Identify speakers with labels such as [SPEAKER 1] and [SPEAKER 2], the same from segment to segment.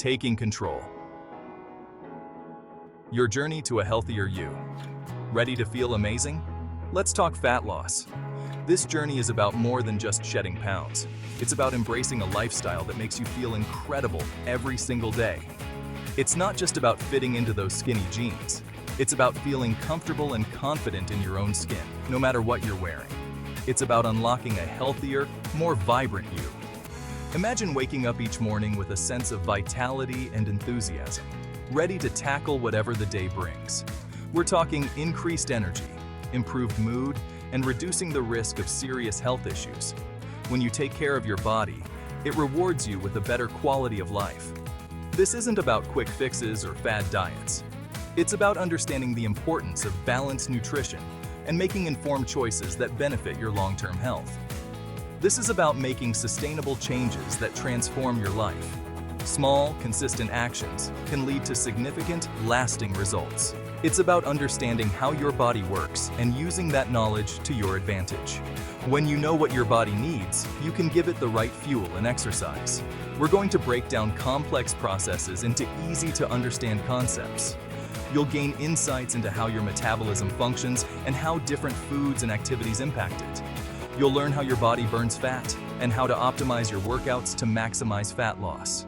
[SPEAKER 1] taking control. Your journey to a healthier you. Ready to feel amazing? Let's talk fat loss. This journey is about more than just shedding pounds. It's about embracing a lifestyle that makes you feel incredible every single day. It's not just about fitting into those skinny jeans. It's about feeling comfortable and confident in your own skin, no matter what you're wearing. It's about unlocking a healthier, more vibrant you. Imagine waking up each morning with a sense of vitality and enthusiasm, ready to tackle whatever the day brings. We're talking increased energy, improved mood, and reducing the risk of serious health issues. When you take care of your body, it rewards you with a better quality of life. This isn't about quick fixes or fad diets. It's about understanding the importance of balanced nutrition and making informed choices that benefit your long-term health. This is about making sustainable changes that transform your life. Small, consistent actions can lead to significant, lasting results. It's about understanding how your body works and using that knowledge to your advantage. When you know what your body needs, you can give it the right fuel and exercise. We're going to break down complex processes into easy-to-understand concepts. You'll gain insights into how your metabolism functions and how different foods and activities impact it. You'll learn how your body burns fat and how to optimize your workouts to maximize fat loss.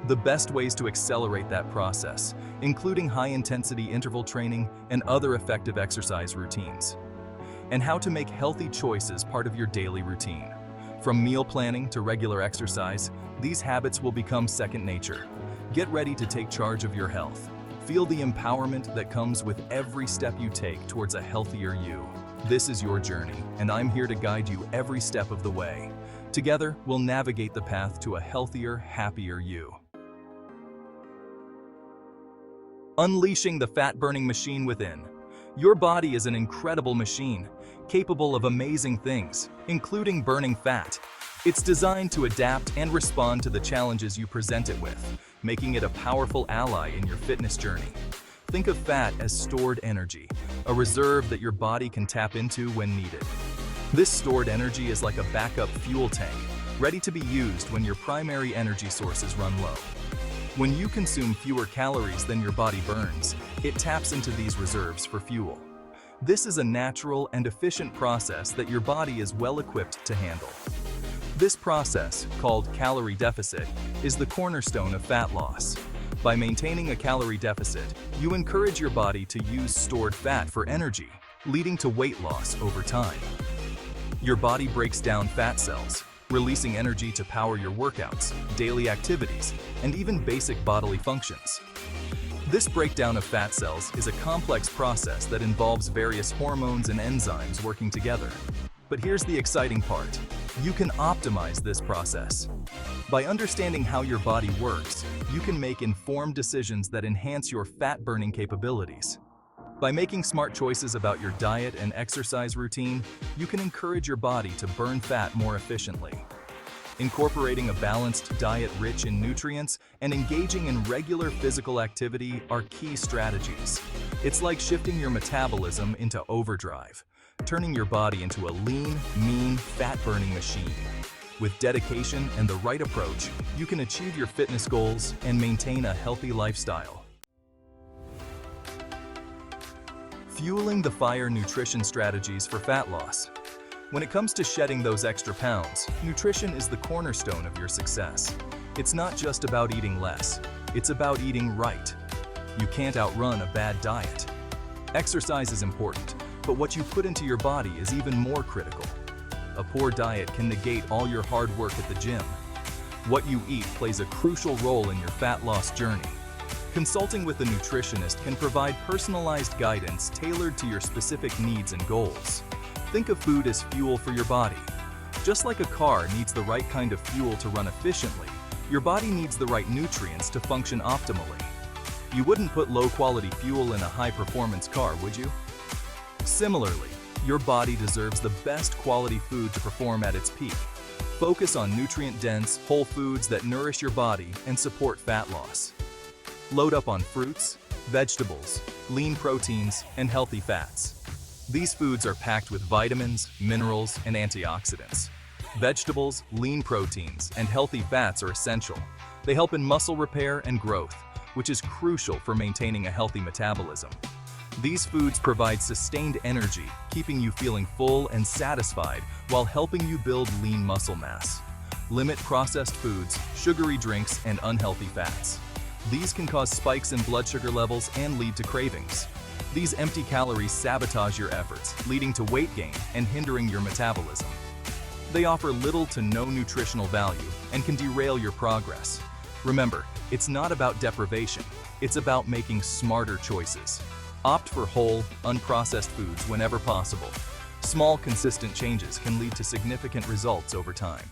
[SPEAKER 1] The best ways to accelerate that process, including high-intensity interval training and other effective exercise routines. And how to make healthy choices part of your daily routine. From meal planning to regular exercise, these habits will become second nature. Get ready to take charge of your health. Feel the empowerment that comes with every step you take towards a healthier you. This is your journey, and I'm here to guide you every step of the way. Together, we'll navigate the path to a healthier, happier you. Unleashing the fat-burning machine within. Your body is an incredible machine, capable of amazing things, including burning fat. It's designed to adapt and respond to the challenges you present it with, making it a powerful ally in your fitness journey. Think of fat as stored energy, a reserve that your body can tap into when needed. This stored energy is like a backup fuel tank, ready to be used when your primary energy sources run low. When you consume fewer calories than your body burns, it taps into these reserves for fuel. This is a natural and efficient process that your body is well equipped to handle. This process, called calorie deficit, is the cornerstone of fat loss. By maintaining a calorie deficit, you encourage your body to use stored fat for energy, leading to weight loss over time. Your body breaks down fat cells, releasing energy to power your workouts, daily activities, and even basic bodily functions. This breakdown of fat cells is a complex process that involves various hormones and enzymes working together. But here's the exciting part. You can optimize this process. By understanding how your body works, you can make informed decisions that enhance your fat-burning capabilities. By making smart choices about your diet and exercise routine, you can encourage your body to burn fat more efficiently. Incorporating a balanced diet rich in nutrients and engaging in regular physical activity are key strategies. It's like shifting your metabolism into overdrive, turning your body into a lean, mean, fat-burning machine. With dedication and the right approach, you can achieve your fitness goals and maintain a healthy lifestyle. Fueling the fire nutrition strategies for fat loss. When it comes to shedding those extra pounds, nutrition is the cornerstone of your success. It's not just about eating less, it's about eating right. You can't outrun a bad diet. Exercise is important, but what you put into your body is even more critical. A poor diet can negate all your hard work at the gym. What you eat plays a crucial role in your fat loss journey. Consulting with a nutritionist can provide personalized guidance tailored to your specific needs and goals. Think of food as fuel for your body. Just like a car needs the right kind of fuel to run efficiently, your body needs the right nutrients to function optimally. You wouldn't put low-quality fuel in a high-performance car, would you? Similarly, your body deserves the best quality food to perform at its peak. Focus on nutrient-dense, whole foods that nourish your body and support fat loss. Load up on fruits, vegetables, lean proteins, and healthy fats. These foods are packed with vitamins, minerals, and antioxidants. Vegetables, lean proteins, and healthy fats are essential. They help in muscle repair and growth, which is crucial for maintaining a healthy metabolism. These foods provide sustained energy, keeping you feeling full and satisfied while helping you build lean muscle mass. Limit processed foods, sugary drinks, and unhealthy fats. These can cause spikes in blood sugar levels and lead to cravings. These empty calories sabotage your efforts, leading to weight gain and hindering your metabolism. They offer little to no nutritional value and can derail your progress. Remember, it's not about deprivation, it's about making smarter choices. Opt for whole, unprocessed foods whenever possible. Small, consistent changes can lead to significant results over time.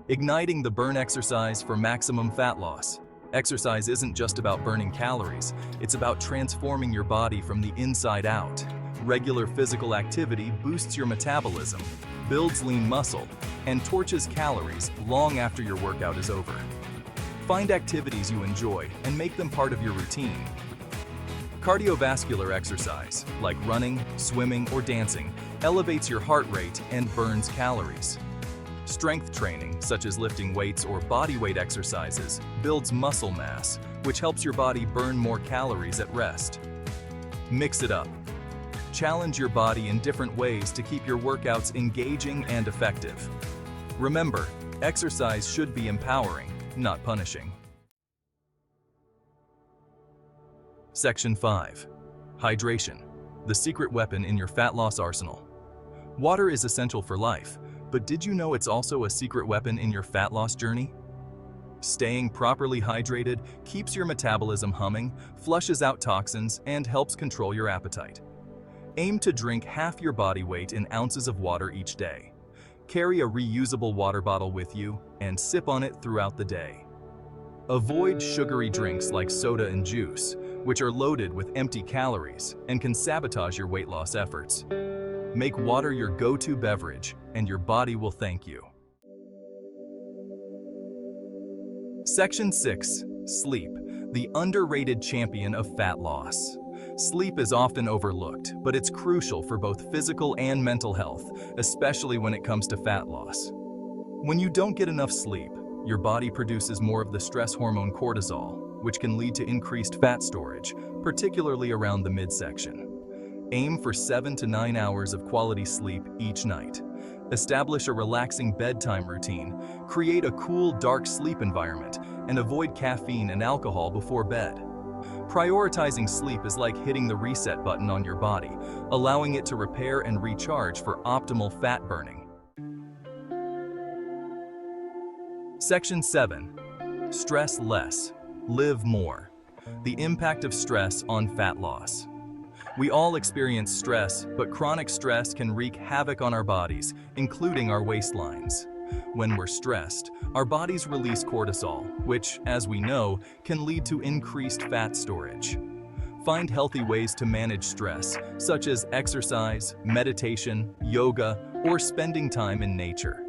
[SPEAKER 1] Igniting the burn exercise for maximum fat loss. Exercise isn't just about burning calories, it's about transforming your body from the inside out. Regular physical activity boosts your metabolism, builds lean muscle, and torches calories long after your workout is over. Find activities you enjoy and make them part of your routine. Cardiovascular exercise, like running, swimming, or dancing, elevates your heart rate and burns calories. Strength training, such as lifting weights or body weight exercises, builds muscle mass, which helps your body burn more calories at rest. Mix it up. Challenge your body in different ways to keep your workouts engaging and effective. Remember, exercise should be empowering, not punishing. Section 5. Hydration, the secret weapon in your fat loss arsenal. Water is essential for life, but did you know it's also a secret weapon in your fat loss journey? Staying properly hydrated keeps your metabolism humming, flushes out toxins, and helps control your appetite. Aim to drink half your body weight in ounces of water each day. Carry a reusable water bottle with you and sip on it throughout the day. Avoid sugary drinks like soda and juice, which are loaded with empty calories and can sabotage your weight loss efforts. Make water your go-to beverage, and your body will thank you. Section 6. Sleep, the underrated champion of fat loss. Sleep is often overlooked, but it's crucial for both physical and mental health, especially when it comes to fat loss. When you don't get enough sleep, your body produces more of the stress hormone cortisol, which can lead to increased fat storage, particularly around the midsection. Aim for 7 to 9 hours of quality sleep each night. Establish a relaxing bedtime routine, create a cool, dark sleep environment, and avoid caffeine and alcohol before bed. Prioritizing sleep is like hitting the reset button on your body, allowing it to repair and recharge for optimal fat burning. Section 7. Stress less, live more. The impact of stress on fat loss. We all experience stress, but chronic stress can wreak havoc on our bodies, including our waistlines. When we're stressed, our bodies release cortisol, which, as we know, can lead to increased fat storage. Find healthy ways to manage stress, such as exercise, meditation, yoga, or spending time in nature.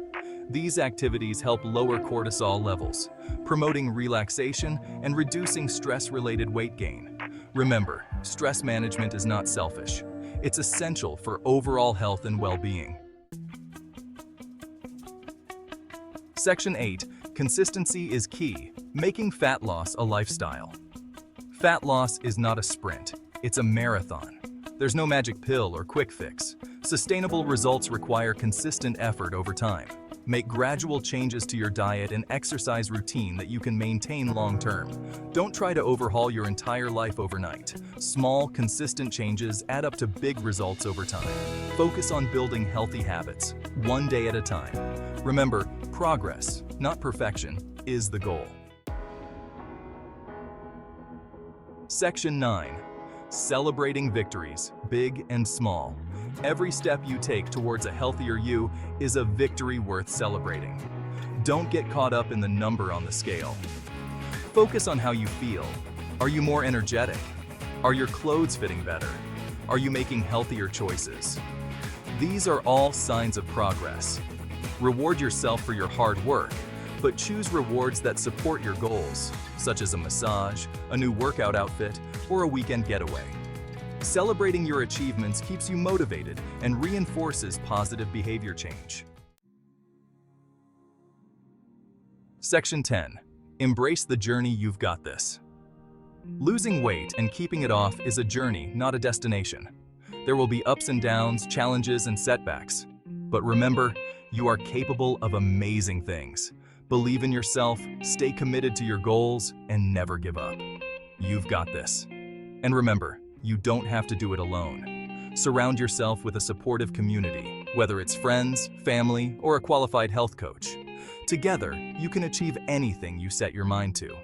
[SPEAKER 1] These activities help lower cortisol levels, promoting relaxation and reducing stress-related weight gain. Remember, stress management is not selfish. It's essential for overall health and well-being. Section 8. Consistency is key, making fat loss a lifestyle. Fat loss is not a sprint, it's a marathon. There's no magic pill or quick fix. Sustainable results require consistent effort over time. Make gradual changes to your diet and exercise routine that you can maintain long-term. Don't try to overhaul your entire life overnight. Small, consistent changes add up to big results over time. Focus on building healthy habits, one day at a time. Remember, progress, not perfection, is the goal. Section 9. Celebrating victories, big and small. Every step you take towards a healthier you is a victory worth celebrating. Don't get caught up in the number on the scale. Focus on how you feel. Are you more energetic? Are your clothes fitting better? Are you making healthier choices? These are all signs of progress. Reward yourself for your hard work, but choose rewards that support your goals, such as a massage, a new workout outfit, or a weekend getaway. Celebrating your achievements keeps you motivated and reinforces positive behavior change. Section 10. Embrace the journey. You've got this. Losing weight and keeping it off is a journey, not a destination. There will be ups and downs, challenges and setbacks. But remember, you are capable of amazing things. Believe in yourself, stay committed to your goals, and never give up. You've got this. And remember, you don't have to do it alone. Surround yourself with a supportive community, whether it's friends, family, or a qualified health coach. Together, you can achieve anything you set your mind to.